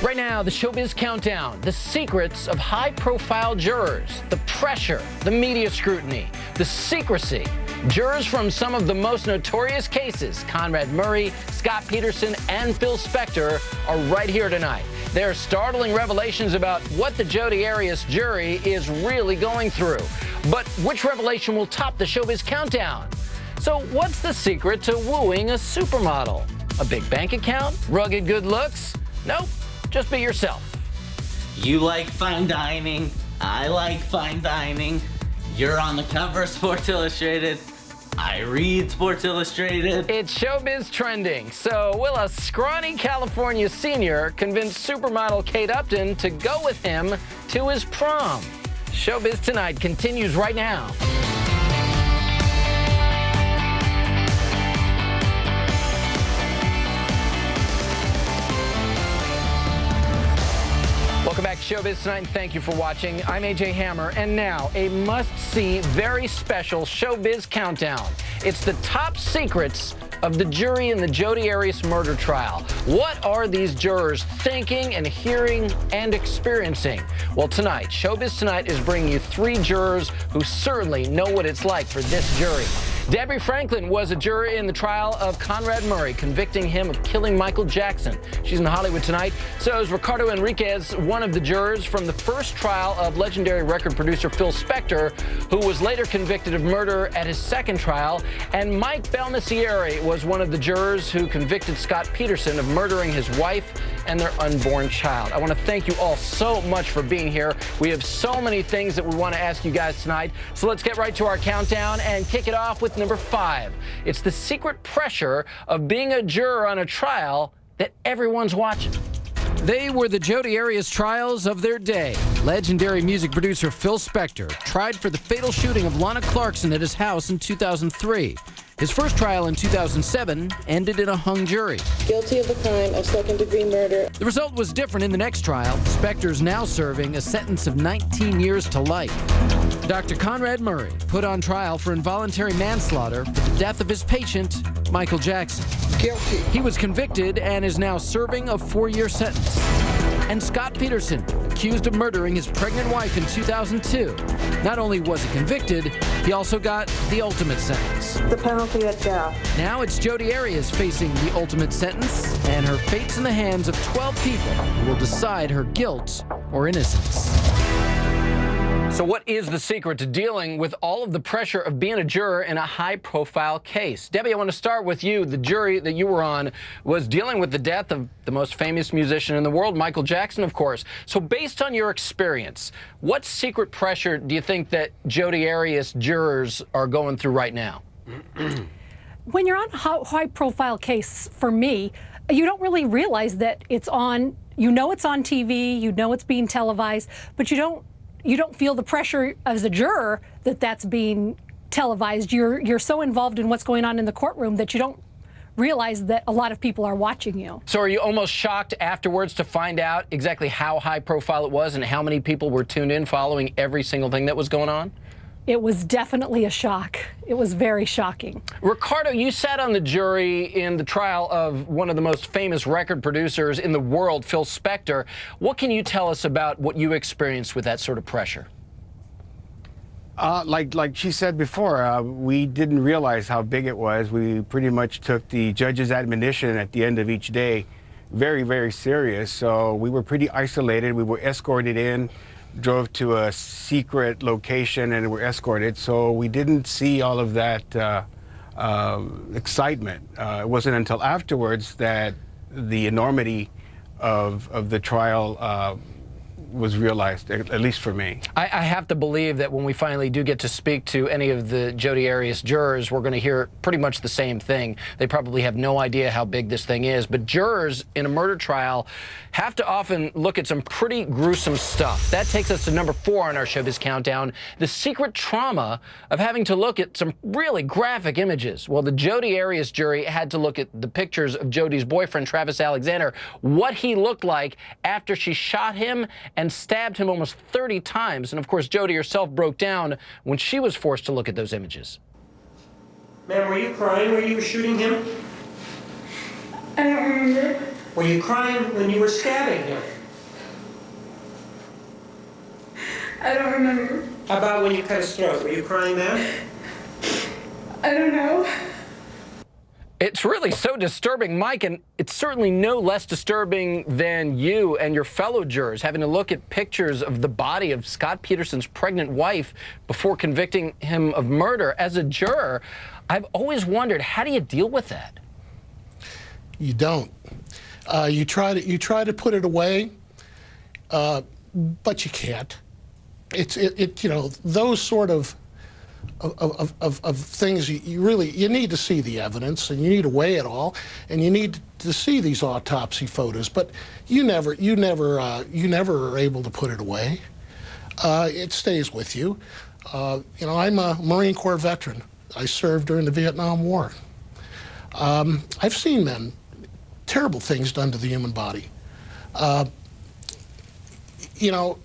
Right now, the Showbiz Countdown, the secrets of high-profile jurors, the pressure, the media scrutiny, the secrecy. Jurors from some of the most notorious cases, Conrad Murray, Scott Peterson, and Phil Spector, are right here tonight. There are startling revelations about what the Jodi Arias jury is really going through. But which revelation will top the Showbiz Countdown? So what's the secret to wooing a supermodel? A big bank account? Rugged good looks? Nope. Just be yourself. You like fine dining. I like fine dining. You're on the cover of Sports Illustrated. I read Sports Illustrated. It's Showbiz Trending. So will a scrawny California senior convince supermodel Kate Upton to go with him to his prom? Showbiz Tonight continues right now. Welcome back to Showbiz Tonight, and thank you for watching. I'm AJ Hammer, and now a must-see, very special Showbiz Countdown. It's the top secrets of the jury in the Jodi Arias murder trial. What are these jurors thinking and hearing and experiencing? Well, tonight, Showbiz Tonight is bringing you 3 jurors who certainly know what it's like for this jury. Debbie Franklin was a juror in the trial of Conrad Murray, convicting him of killing Michael Jackson. She's in Hollywood tonight. So is Ricardo Enriquez, one of the jurors from the first trial of legendary record producer Phil Spector, who was later convicted of murder at his second trial. And Mike Belnissieri was one of the jurors who convicted Scott Peterson of murdering his wife and their unborn child. I want to thank you all so much for being here. We have so many things that we want to ask you guys tonight. So let's get right to our countdown and kick it off with number 5. It's the secret pressure of being a juror on a trial that everyone's watching. They were the Jodi Arias trials of their day. Legendary music producer Phil Spector tried for the fatal shooting of Lana Clarkson at his house in 2003. His first trial in 2007 ended in a hung jury. Guilty of the crime of second-degree murder. The result was different in the next trial. Spector's now serving a sentence of 19 years to life. Dr. Conrad Murray put on trial for involuntary manslaughter for the death of his patient, Michael Jackson. Guilty. He was convicted and is now serving a 4-year sentence. And Scott Peterson, accused of murdering his pregnant wife in 2002. Not only was he convicted, he also got the ultimate sentence. The penalty of death. Now it's Jodi Arias facing the ultimate sentence, and her fate's in the hands of 12 people who will decide her guilt or innocence. So what is the secret to dealing with all of the pressure of being a juror in a high-profile case? Debbie, I want to start with you. The jury that you were on was dealing with the death of the most famous musician in the world, Michael Jackson, of course. So based on your experience, what secret pressure do you think that Jodi Arias jurors are going through right now? When you're on a high-profile case, for me, you don't really realize that it's on. You know it's on TV, you know it's being televised, but you don't feel the pressure as a juror that that's being televised. You're so involved in what's going on in the courtroom that you don't realize that a lot of people are watching you. So are you almost shocked afterwards to find out exactly how high profile it was and how many people were tuned in following every single thing that was going on? It was definitely a shock. It was very shocking. Ricardo, you sat on the jury in the trial of one of the most famous record producers in the world, Phil Spector. What can you tell us about what you experienced with that sort of pressure? Like she said before, we didn't realize how big it was. We pretty much took the judge's admonition at the end of each day very, very serious. So we were pretty isolated. We were escorted in, drove to a secret location, and were escorted. So we didn't see all of that excitement. It wasn't until afterwards that the enormity of the trial was realized, at least for me. I have to believe that when we finally do get to speak to any of the Jodi Arias jurors, we're going to hear pretty much the same thing. They probably have no idea how big this thing is. But jurors in a murder trial have to often look at some pretty gruesome stuff. That takes us to number 4 on our Showbiz Countdown, the secret trauma of having to look at some really graphic images. Well, the Jodi Arias jury had to look at the pictures of Jodi's boyfriend, Travis Alexander, what he looked like after she shot him and stabbed him almost 30 times. And of course, Jodi herself broke down when she was forced to look at those images. Ma'am, were you crying when you were shooting him? I don't remember. Were you crying when you were stabbing him? I don't remember. How about when you cut his throat? Were you crying then? I don't know. It's really so disturbing, Mike, and it's certainly no less disturbing than you and your fellow jurors having to look at pictures of the body of Scott Peterson's pregnant wife before convicting him of murder. As a juror, I've always wondered, how do you deal with that? You don't. You try to put it away, but you can't. You know, those sort of things, you need to see the evidence, and you need to weigh it all, and you need to see these autopsy photos, but you never are able to put it away. It stays with you. You know, I'm a Marine Corps veteran. I served during the Vietnam War. I've seen terrible things done to the human body. You know,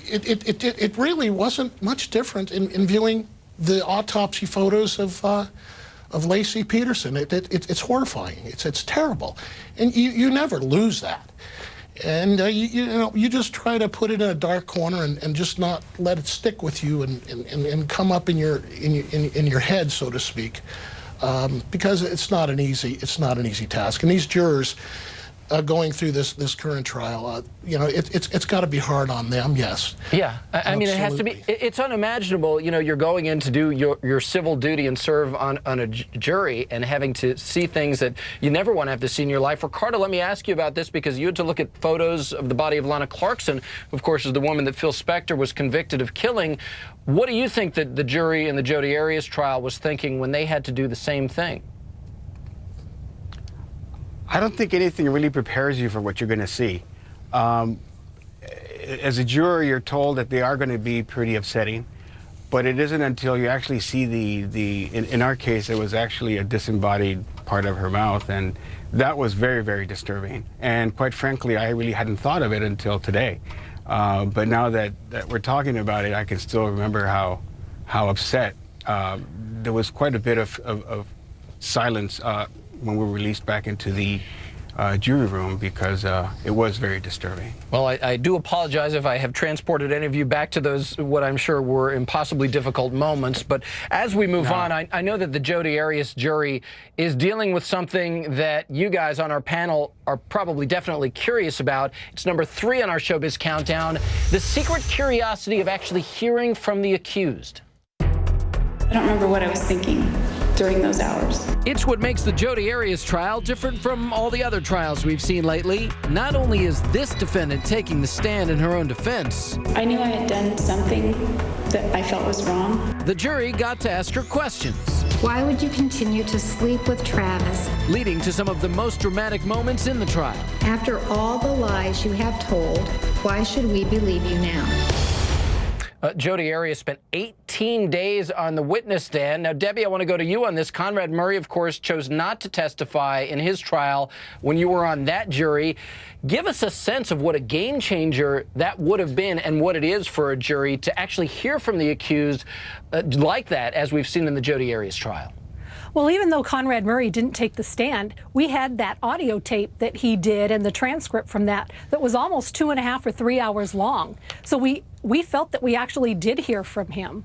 it really wasn't much different in viewing the autopsy photos of Lacey Peterson. It's horrifying. It's terrible, and you never lose that. And you just try to put it in a dark corner and just not let it stick with you and come up in your head, so to speak, because it's not an easy task. And these jurors going through this current trial, you know, it's got to be hard on them, yes. Yeah, I mean, it has to be. It's unimaginable. You know, you're going in to do your civil duty and serve on a jury and having to see things that you never want to have to see in your life. Ricardo, let me ask you about this, because you had to look at photos of the body of Lana Clarkson, who, of course, is the woman that Phil Spector was convicted of killing. What do you think that the jury in the Jodi Arias trial was thinking when they had to do the same thing? I don't think anything really prepares you for what you're going to see. As a juror, you're told that they are going to be pretty upsetting, but it isn't until you actually see in our case, it was actually a disembodied part of her mouth, and that was very, very disturbing. And quite frankly, I really hadn't thought of it until today. But now that we're talking about it, I can still remember how upset. There was quite a bit of silence when we were released back into the jury room, because it was very disturbing. Well, I do apologize if I have transported any of you back to those, what I'm sure were impossibly difficult moments. But as we move on, I know that the Jodi Arias jury is dealing with something that you guys on our panel are probably definitely curious about. It's number 3 on our Showbiz Countdown, the secret curiosity of actually hearing from the accused. I don't remember what I was thinking during those hours. It's what makes the Jodi Arias trial different from all the other trials we've seen lately. Not only is this defendant taking the stand in her own defense, I knew I had done something that I felt was wrong. the jury got to ask her questions, Why would you continue to sleep with Travis? leading to some of the most dramatic moments in the trial. After all the lies you have told, why should we believe you now? Jodi Arias spent 18 days on the witness stand. Now, Debbie, I want to go to you on this. Conrad Murray, of course, chose not to testify in his trial when you were on that jury. Give us a sense of what a game changer that would have been and what it is for a jury to actually hear from the accused like that, as we've seen in the Jodi Arias trial. Well, even though Conrad Murray didn't take the stand, we had that audio tape that he did and the transcript from that was almost 2.5 or 3 hours long. So we felt that we actually did hear from him.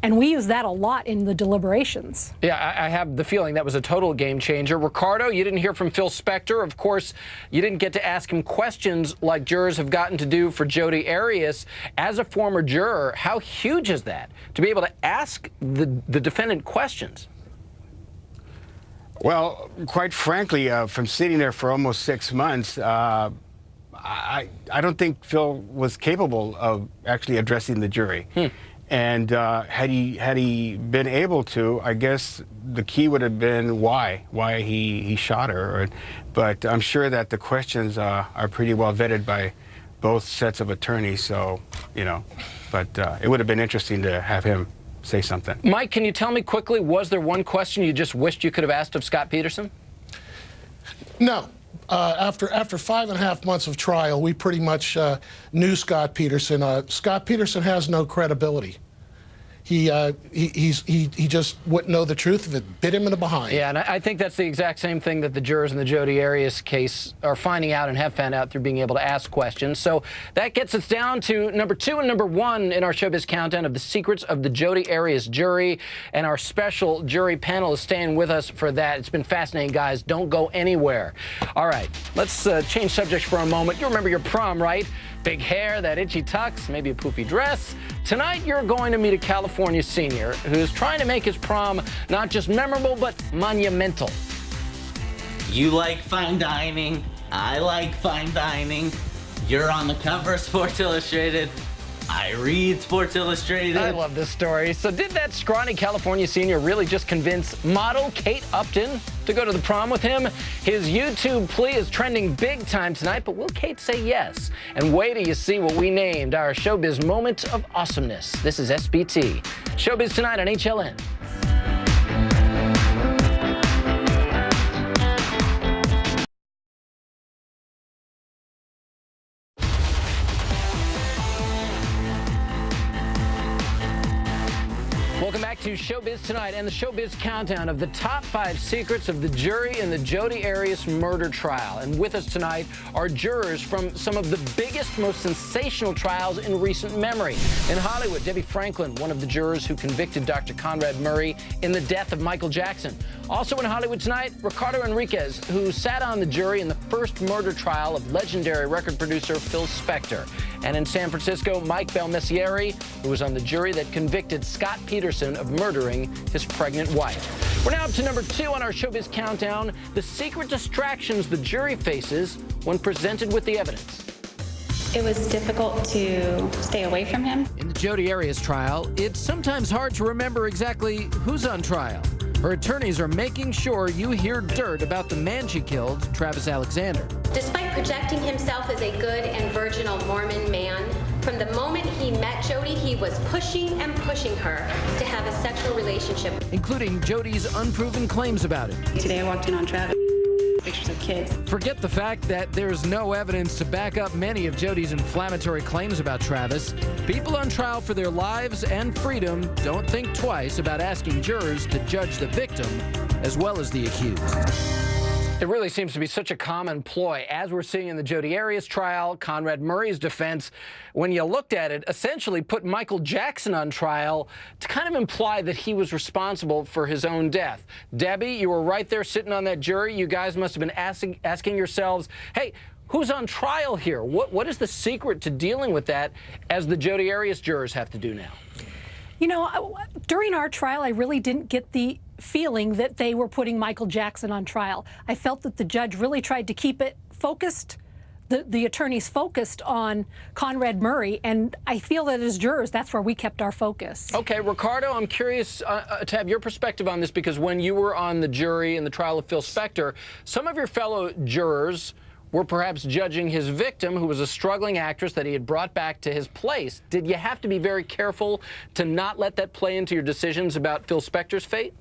And we use that a lot in the deliberations. Yeah, I have the feeling that was a total game changer. Ricardo, you didn't hear from Phil Spector. Of course, you didn't get to ask him questions like jurors have gotten to do for Jodi Arias. As a former juror, how huge is that, to be able to ask the defendant questions? Well, quite frankly, from sitting there for almost 6 months, I don't think Phil was capable of actually addressing the jury. And had he been able to, I guess the key would have been why he shot her. But I'm sure that the questions are pretty well vetted by both sets of attorneys. So, you know, but it would have been interesting to have him say something. Mike, can you tell me quickly, was there one question you just wished you could have asked of Scott Peterson? No. After 5.5 months of trial, we pretty much knew Scott Peterson. Scott Peterson has no credibility. he just wouldn't know the truth if it bit him in the behind. Yeah, and I think that's the exact same thing that the jurors in the Jodi Arias case are finding out and have found out through being able to ask questions. So that gets us down to number 2 and number 1 in our Showbiz Countdown of the secrets of the Jodi Arias jury. And our special jury panel is staying with us for that. It's been fascinating, guys. Don't go anywhere. All right, let's change subjects for a moment. You remember your prom, right? Big hair, that itchy tux, maybe a poofy dress. Tonight, you're going to meet a California senior who's trying to make his prom not just memorable, but monumental. You like fine dining. I like fine dining. You're on the cover of Sports Illustrated. I read Sports Illustrated. I love this story. So did that scrawny California senior really just convince model Kate Upton to go to the prom with him? His YouTube plea is trending big time tonight, but will Kate say yes? And wait till you see what we named our Showbiz Moment of Awesomeness. This is SBT. Showbiz Tonight on HLN. Welcome back to Showbiz Tonight and the Showbiz Countdown of the top 5 secrets of the jury in the Jodi Arias murder trial. And with us tonight are jurors from some of the biggest, most sensational trials in recent memory. In Hollywood, Debbie Franklin, one of the jurors who convicted Dr. Conrad Murray in the death of Michael Jackson. Also in Hollywood tonight, Ricardo Enriquez, who sat on the jury in the first murder trial of legendary record producer Phil Spector. And in San Francisco, Mike Belmessieri, who was on the jury that convicted Scott Peterson of murdering his pregnant wife. We're now up to number 2 on our Showbiz Countdown, the secret distractions the jury faces when presented with the evidence. It was difficult to stay away from him. In the Jodi Arias trial, it's sometimes hard to remember exactly who's on trial. Her attorneys are making sure you hear dirt about the man she killed, Travis Alexander. Despite projecting himself as a good and virginal Mormon man, from the moment he met Jodi, he was pushing and pushing her to have a sexual relationship. Including Jodi's unproven claims about it. Today I walked in on Travis. Pictures of kids. Forget the fact that there's no evidence to back up many of Jodi's inflammatory claims about Travis. People on trial for their lives and freedom don't think twice about asking jurors to judge the victim as well as the accused. It really seems to be such a common ploy, as we're seeing in the Jodi Arias trial. Conrad Murray's defense, when you looked at it, essentially put Michael Jackson on trial to kind of imply that he was responsible for his own death. Debbie, you were right there sitting on that jury. You guys must have been asking yourselves, hey, who's on trial here? What is the secret to dealing with that, as the Jodi Arias jurors have to do now? You know, during our trial, I really didn't get the feeling that they were putting Michael Jackson on trial. I felt that the judge really tried to keep it focused, the attorneys focused on Conrad Murray, and I feel that as jurors, that's where we kept our focus. Okay, Ricardo, I'm curious to have your perspective on this, because when you were on the jury in the trial of Phil Spector, some of your fellow jurors were perhaps judging his victim, who was a struggling actress that he had brought back to his place. Did you have to be very careful to not let that play into your decisions about Phil Spector's fate?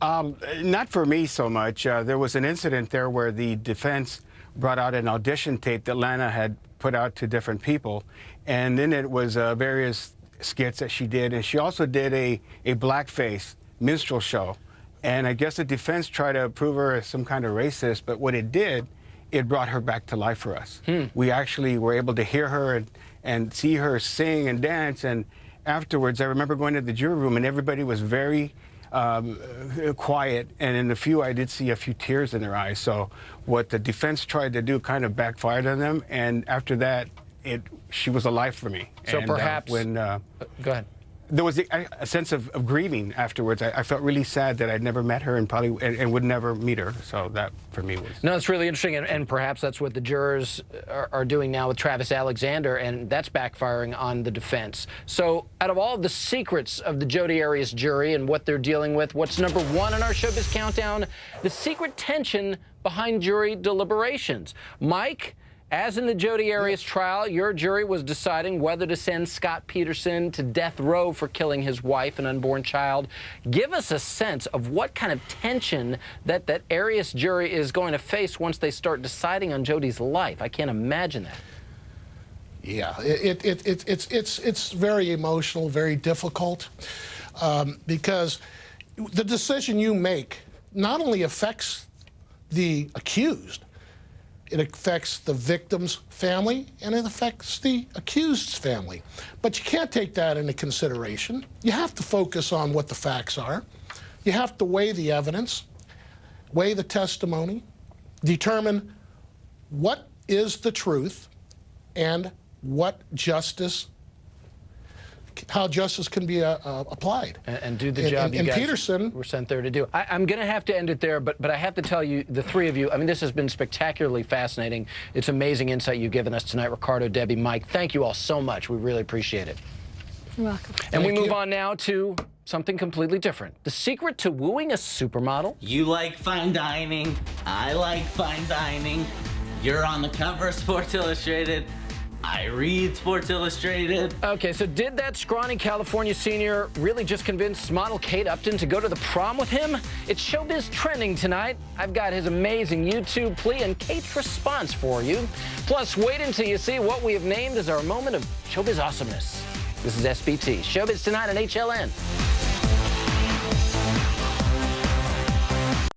Not for me so much. There was an incident there where the defense brought out an audition tape that Lana had put out to different people, and then it was various skits that she did, and she also did a blackface minstrel show. And I guess the defense tried to prove her as some kind of racist, but what it did, it brought her back to life for us. We actually were able to hear her and see her sing and dance, and afterwards I remember going to the jury room and everybody was very quiet, and in the few I did see a few tears in their eyes. So what the defense tried to do kind of backfired on them, and after that she was alive for me. So and, perhaps go ahead. There was a sense of grieving afterwards. I felt really sad that I'd never met her and probably and would never meet her. So that, for me, was... No, it's really interesting, and perhaps that's what the jurors are doing now with Travis Alexander, and that's backfiring on the defense. So out of all the secrets of the Jodi Arias jury and what they're dealing with, what's number 1 on our Showbiz Countdown? The secret tension behind jury deliberations. Mike, as in the Jodi Arias trial, your jury was deciding whether to send Scott Peterson to death row for killing his wife and unborn child. Give us a sense of what kind of tension that Arias jury is going to face once they start deciding on Jodi's life. I can't imagine that. Yeah, it's very emotional, very difficult, because the decision you make not only affects the accused, it affects the victim's family and it affects the accused's family. But you can't take that into consideration. You have to focus on what the facts are. You have to weigh the evidence, weigh the testimony, determine what is the truth and what justice, how justice can be applied. And do the job you guys Peterson were sent there to do. I'm going to have to end it there, but I have to tell you, the three of you, I mean, this has been spectacularly fascinating. It's amazing insight you've given us tonight. Ricardo, Debbie, Mike, thank you all so much. We really appreciate it. You're welcome. And we move on now to something completely different. The secret to wooing a supermodel. You like fine dining. I like fine dining. You're on the cover of Sports Illustrated. I read Sports Illustrated. Okay, so did that scrawny California senior really just convince model Kate Upton to go to the prom with him? It's Showbiz Trending tonight. I've got his amazing YouTube plea and Kate's response for you. Plus, wait until you see what we have named as our moment of showbiz awesomeness. This is SBT, Showbiz Tonight on HLN.